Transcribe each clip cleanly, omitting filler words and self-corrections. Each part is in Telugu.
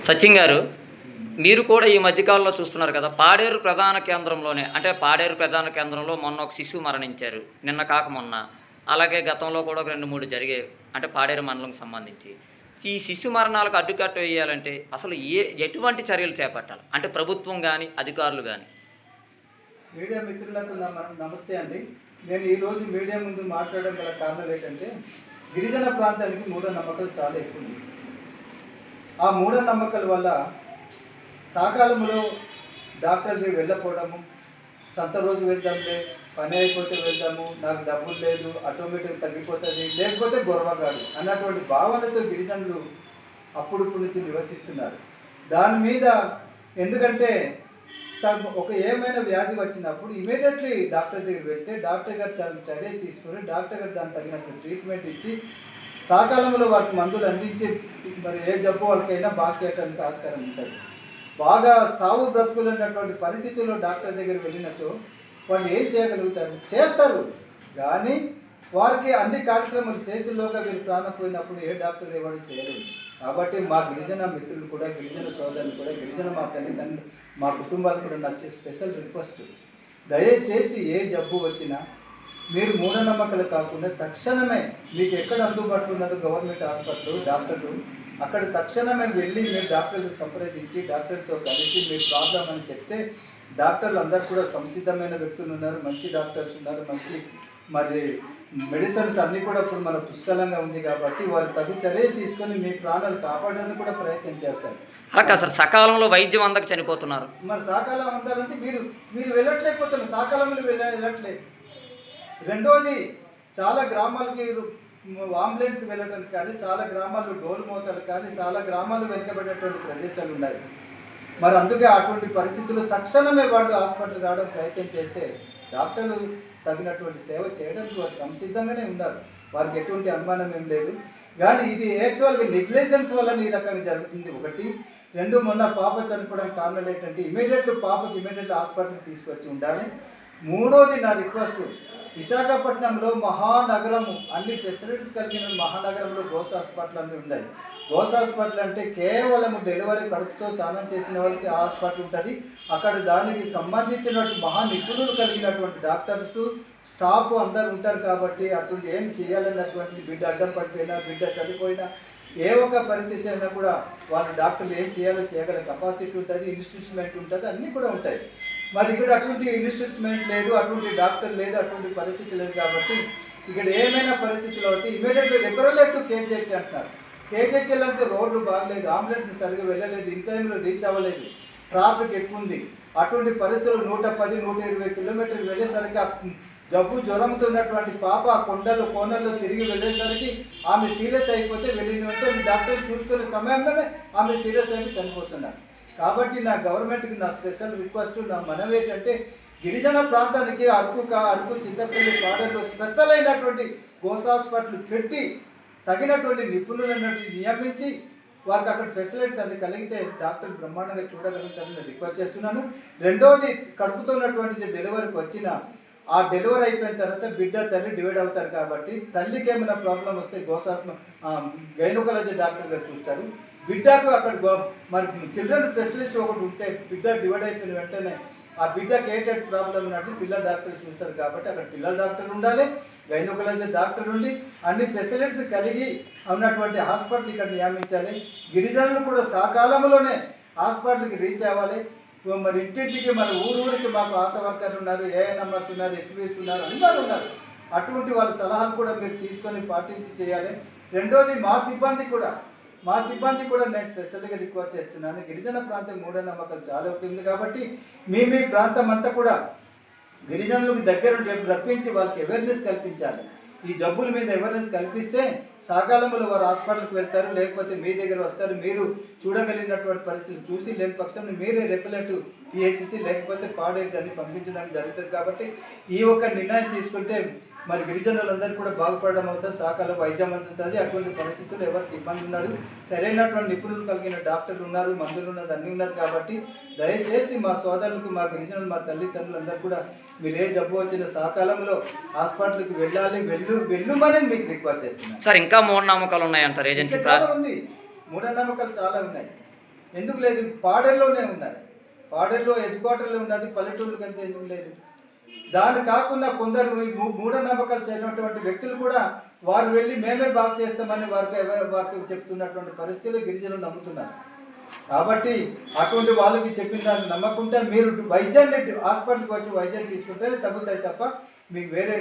సచిన్ గారు, మీరు కూడా ఈ మధ్యకాలంలో చూస్తున్నారు కదా, పాడేరు ప్రధాన కేంద్రంలోనే, అంటే పాడేరు ప్రధాన కేంద్రంలో మొన్న ఒక శిశువు మరణించారు, నిన్న కాక మొన్న. అలాగే గతంలో కూడా ఒక 2, 3 జరిగాయి, అంటే పాడేరు మండలంకి సంబంధించి. ఈ శిశు మరణాలకు అడ్డుకట్ట వేయాలంటే అసలు ఎటువంటి చర్యలు చేపట్టాలి, అంటే ప్రభుత్వం కానీ అధికారులు కానీ? మీడియా మిత్రులకు నమస్తే అండి. నేను ఈరోజు మీడియా ముందు మాట్లాడడం గల కారణం ఏంటంటే, గిరిజన ప్రాంతానికి మూఢనమ్మకాలు చాలా ఎక్కువ ఉంది. ఆ మూఢనమ్మకాల వల్ల సకాలంలో డాక్టర్ దగ్గర వెళ్ళకపోవడము, సంత రోజు వెళ్దాంలే, పని అయిపోతే వెళ్దాము, నాకు డబ్బులు లేదు, ఆటోమేటిక్ తగ్గిపోతుంది, లేకపోతే గొడవగాడు అన్నటువంటి భావనతో గిరిజనులు అప్పుడు నుంచి నివసిస్తున్నారు. దాని మీద ఎందుకంటే ఒక ఏమైనా వ్యాధి వచ్చినప్పుడు ఇమీడియట్లీ డాక్టర్ దగ్గర వెళ్తే డాక్టర్ గారు చర్య తీసుకొని డాక్టర్ గారు దానికి తగినట్టు ట్రీట్మెంట్ ఇచ్చి సకాలంలో వారికి మందులు అందించి మరి ఏ జబ్బు వాళ్ళకైనా బాగా చేయడానికి ఆస్కారం ఉంటుంది. బాగా సాగు బ్రతుకులు ఉన్నటువంటి పరిస్థితుల్లో డాక్టర్ దగ్గర వెళ్ళినచో వాళ్ళు ఏం చేయగలుగుతారు, చేస్తారు. కానీ వారికి అన్ని కార్యక్రమాలు చేసేలోగా వీరు ప్రాణం పోయినప్పుడు ఏ డాక్టర్ ఎవరు చేయలేదు. కాబట్టి మా గిరిజన మిత్రులు కూడా, గిరిజన సోదరులు కూడా, గిరిజన మా తల్లిదండ్రులు, మా కుటుంబాలు కూడా నచ్చే స్పెషల్ రిక్వెస్ట్, దయచేసి ఏ జబ్బు వచ్చినా మీరు మూఢనమ్మకాలు కాకుండా తక్షణమే మీకు ఎక్కడ అందుబాటులో ఉన్నదో గవర్నమెంట్ హాస్పిటల్ డాక్టర్లు, అక్కడ తక్షణమే వెళ్ళి మీరు డాక్టర్లు సంప్రదించి డాక్టర్తో కలిసి మీ ప్రాబ్లం అని చెప్తే, డాక్టర్లు అందరు కూడా సంసిద్ధమైన వ్యక్తులు ఉన్నారు, మంచి డాక్టర్స్ ఉన్నారు, మంచి మరి మెడిసిన్స్ అన్నీ కూడా ఇప్పుడు మన పుష్కలంగా ఉంది. కాబట్టి వారు తగు చర్యలు తీసుకొని మీ ప్రాణాలు కాపాడడానికి కూడా ప్రయత్నం చేస్తారు. అలా సార్, సకాలంలో వైద్యం అందక చనిపోతున్నారు. మరి సకాలం అందాలంటే మీరు వెళ్ళట్లేకపోతున్నారు, సకాలంలో వెళ్ళట్లేదు. రెండోది, చాలా గ్రామాలకి అంబులెన్స్ వెళ్ళడానికి కానీ, చాలా గ్రామాల్లో డోలు మోతాలు కానీ, చాలా గ్రామాలు వెనుకబడినటువంటి ప్రదేశాలు ఉన్నాయి. మరి అందుకే అటువంటి పరిస్థితుల్లో తక్షణమే వాళ్ళు హాస్పిటల్ రావడం ప్రయత్నం చేస్తే డాక్టర్లు తగినటువంటి సేవ చేయడానికి వారు సంసిద్ధంగానే ఉన్నారు, వారికి ఎటువంటి అనుమానం ఏం లేదు. కానీ ఇది యాక్చువల్గా నెగ్లిజెన్స్ వల్ల ఈ రకంగా జరుగుతుంది. 1, 2 మొన్న పాప చనిపోవడానికి కారణాలు ఏంటంటే పాపకి ఇమీడియట్లీ హాస్పిటల్కి తీసుకొచ్చి ఉండాలి. 3వది నా రిక్వెస్ట్, విశాఖపట్నంలో మహానగరము, అన్ని ఫెసిలిటీస్ కలిగిన మహానగరంలో గోస్ హాస్పిటల్ అన్నీ ఉన్నాయి. గోస్ హాస్పిటల్ అంటే కేవలం డెలివరీ కడుపుతో దానం చేసిన వాళ్ళకి హాస్పిటల్ ఉంటుంది. అక్కడ దానికి సంబంధించినటువంటి మహా నిపుణులు కలిగినటువంటి డాక్టర్స్, స్టాఫ్ అందరు ఉంటారు. కాబట్టి అటువంటి ఏం చేయాలన్నటువంటి బిడ్డ అడ్డం పడిపోయినా, బిడ్డ చనిపోయినా, ఏ ఒక్క పరిస్థితి అయినా కూడా వాళ్ళు డాక్టర్లు ఏం చేయాలో చేయగల కెపాసిటీ ఉంటుంది, ఇన్స్టిట్యూట్మెంట్ ఉంటుంది, అన్నీ కూడా ఉంటాయి. మరి ఇక్కడ అటువంటి ఇన్స్టిట్యూట్మెంట్ లేదు, అటువంటి డాక్టర్ లేదు, అటువంటి పరిస్థితి లేదు. కాబట్టి ఇక్కడ ఏమైనా పరిస్థితులు అవుతాయి, ఇమీడియట్లీ రిఫరల్ టు కేజీహెచ్ అంటున్నారు. కేజీహెచ్ఎల్ అంటే రోడ్లు బాగలేదు, అంబులెన్స్ సరిగ్గా వెళ్ళలేదు, ఇన్ టైంలో రీచ్ అవ్వలేదు, ట్రాఫిక్ ఎక్కువ ఉంది. అటువంటి పరిస్థితులు 110, 120 కిలోమీటర్లు వెళ్ళేసరికి జబ్బు జ్వరంతో ఉన్నటువంటి పాప కొండలు కోనల్లో తిరిగి వెళ్ళేసరికి ఆమె సీరియస్ అయిపోతే వెళ్ళిన వెంటనే డాక్టర్ చూసుకునే సమయంలోనే ఆమె సీరియస్ అయిపోయి చనిపోతున్నారు. కాబట్టి నా గవర్నమెంట్కి నా స్పెషల్ రిక్వెస్ట్, నా మనవి ఏంటంటే, గిరిజన ప్రాంతానికి అరకు, చింతపల్లి, పాడేరులో స్పెషల్ అయినటువంటి గోస్ హాస్పిటల్ పెట్టి తగినటువంటి నిపుణులను నియమించి వారికి అక్కడ ఫెసిలిటీస్ అన్ని కలిగితే డాక్టర్ బ్రహ్మాండంగా చూడగలుగుతారని నేను రిక్వెస్ట్ చేస్తున్నాను. రెండవది, కడుపుతో ఉన్నటువంటిది డెలివరీకి వచ్చిన ఆ డెలివరీ అయిపోయిన తర్వాత బిడ్డ తల్లి డివైడ్ అవుతారు. కాబట్టి తల్లికి ఏమైనా ప్రాబ్లం వస్తే గైనకాలజీ డాక్టర్ గారు చూస్తారు. బిడ్డకు అక్కడ మరి చిల్డ్రన్ స్పెషలిస్ట్ ఒకటి ఉంటే బిడ్డ డివైడ్ అయిపోయిన వెంటనే ఆ బిడ్డకి ఏంటంటే ప్రాబ్లం ఉన్నట్టు పిల్లల డాక్టర్ చూస్తారు. కాబట్టి అక్కడ పిల్లల డాక్టర్ ఉండాలి, గైనకాలజీ డాక్టర్ ఉండి అన్ని ఫెసిలిటీస్ కలిగి ఉన్నటువంటి హాస్పిటల్ ఇక్కడ నియమించాలి. గిరిజనులు కూడా సకాలంలోనే హాస్పిటల్కి రీచ్ అవ్వాలి. మరి ఇంటింటికి, మరి ఊరికి మాకు ఆశా వర్కర్లు ఉన్నారు, ఏఎన్ఎంఎస్ ఉన్నారు, హెచ్బిఎస్ ఉన్నారు, అందరూ ఉన్నారు. అటువంటి వాళ్ళ సలహాలు కూడా మీరు తీసుకొని పాటించి చేయాలి. రెండోది, మా సిబ్బంది కూడా నేను స్పెషల్గా రిక్వెస్ట్ చేస్తున్నాను. గిరిజన ప్రాంతం మూఢనమ్మకాలు చాలా అవుతుంది. కాబట్టి మీ ప్రాంతం అంతా కూడా గిరిజనులకు దగ్గర రప్పించి వాళ్ళకి అవేర్నెస్ కల్పించాలి. ఈ జబ్బుల మీద అవేర్నెస్ కల్పిస్తే సకాలంలో వారు హాస్పిటల్కి వెళ్తారు, లేకపోతే మీ దగ్గర వస్తారు. మీరు చూడగలిగినటువంటి పరిస్థితులు చూసి లేని పక్షంలో మీరే రెప్యులేటివ్ పిహెచ్సి లేకపోతే పాడేరు దాన్ని పంపించడానికి జరుగుతుంది. కాబట్టి ఈ ఒక్క నిర్ణయం తీసుకుంటే మరి గిరిజనులందరూ కూడా బాగుపడడం అవుతుంది, సకాలం వైద్యం అందుతుంది. అటువంటి పరిస్థితులు ఎవరికి ఇబ్బంది ఉన్నది, సరైనటువంటి నిపుణులు కలిగిన డాక్టర్లు ఉన్నారు, మందులు ఉన్నది, అన్నీ ఉన్నది. కాబట్టి దయచేసి మా సోదరులకు, మా గిరిజనులు, మా తల్లిదండ్రులందరూ కూడా మీరు ఏ జబ్బు వచ్చిన సకాలంలో హాస్పిటల్కి వెళ్ళమని మీకు రిక్వెస్ట్ చేస్తున్నాను. సార్, ఇంకా మూఢనమ్మకాలు ఉన్నాయంటారు ఏజెన్సీ? చాలా ఉంది, మూఢనమ్మకాలు చాలా ఉన్నాయి. ఎందుకు లేదు? పాడేరులోనే ఉన్నాయి. పాడేరులో హెడ్ క్వార్టర్లో ఉన్నది, పల్లెటూళ్ళకి అంతా ఎందుకు లేదు? దాని కాకుండా కొందరు మూఢనమ్మకాలు చేయనటువంటి వ్యక్తులు కూడా వారు వెళ్ళి మేమే బాగు చేస్తామని వారికి చెప్తున్నటువంటి పరిస్థితులు గిరిజనులు నమ్ముతున్నారు. కాబట్టి అటువంటి వాళ్ళకి చెప్పిన దాన్ని నమ్మకుంటే మీరు వైద్యాన్ని హాస్పిటల్కి వచ్చి వైద్యం తీసుకుంటేనే తగ్గుతాయి తప్ప మీకు వేరే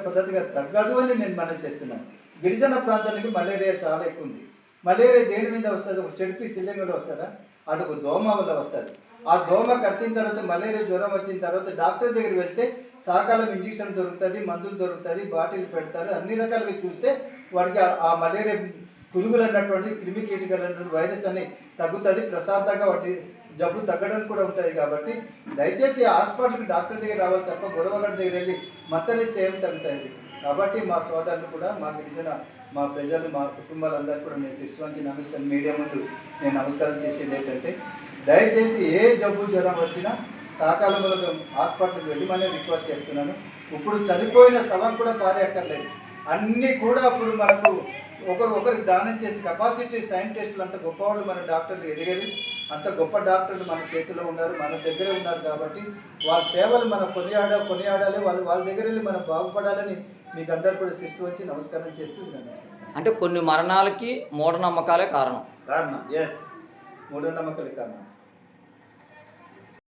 పద్ధతిగా తగ్గదు అని నేను మనం చేస్తున్నాను. గిరిజన ప్రాంతానికి మలేరియా చాలా ఎక్కువ ఉంది. మలేరియా దేని మీద వస్తుంది? ఒక సెడిపి సిలింగలో వస్తుందా? అదొక దోమ వల్ల వస్తుంది. ఆ దోమ కరిచిన తర్వాత మలేరియా జ్వరం వచ్చిన తర్వాత డాక్టర్ దగ్గర వెళ్తే సకాలం ఇంజక్షన్ దొరుకుతుంది, మందులు దొరుకుతుంది, బాటిల్ పెడతారు. అన్ని రకాలుగా చూస్తే వాడికి ఆ మలేరియా పురుగులు అన్నటువంటి క్రిమి కీటకాలు అన్నటువంటి వైరస్ అని తగ్గుతుంది, ప్రశాంతంగా వాటి జబ్బు తగ్గడానికి కూడా ఉంటుంది. కాబట్టి దయచేసి హాస్పిటల్కి డాక్టర్ దగ్గర రావాలి తప్ప గొడవగడ్డ దగ్గర వెళ్ళి మత్తలిస్తే ఏం తగ్గుతుంది. కాబట్టి మా సోదరులు కూడా, మా గిరిజన మా ప్రజలు, మా కుటుంబాలందరూ కూడా నేను శిరస్సు నమస్కారం మీడియా ముందు నేను నమస్కారం చేసేది ఏంటంటే, దయచేసి ఏ జబ్బు జ్వరం వచ్చినా సకాలంలో హాస్పిటల్కి వెళ్ళమని రిక్వెస్ట్ చేస్తున్నాను. ఇప్పుడు చనిపోయిన శవం కూడా పారేయక్కర్లేదు. అన్నీ కూడా అప్పుడు మనకు ఒకరికి దానం చేసి కెపాసిటీ సైంటిస్టులు అంత గొప్పవాళ్ళు మన డాక్టర్లు ఎదిగారు. అంత గొప్ప డాక్టర్లు మన చేతిలో ఉన్నారు, మన దగ్గరే ఉన్నారు. కాబట్టి వాళ్ళ సేవలు మనం కొనియాడాలి. వాళ్ళ దగ్గర వెళ్ళి మనం బాగుపడాలని మీకు అందరు కూడా శిరస్సు వచ్చి నమస్కారం చేస్తూ అంటే కొన్ని మరణాలకి మూఢనమ్మకాలే కారణం. ఎస్, మూఢనమ్మకాలే కారణం.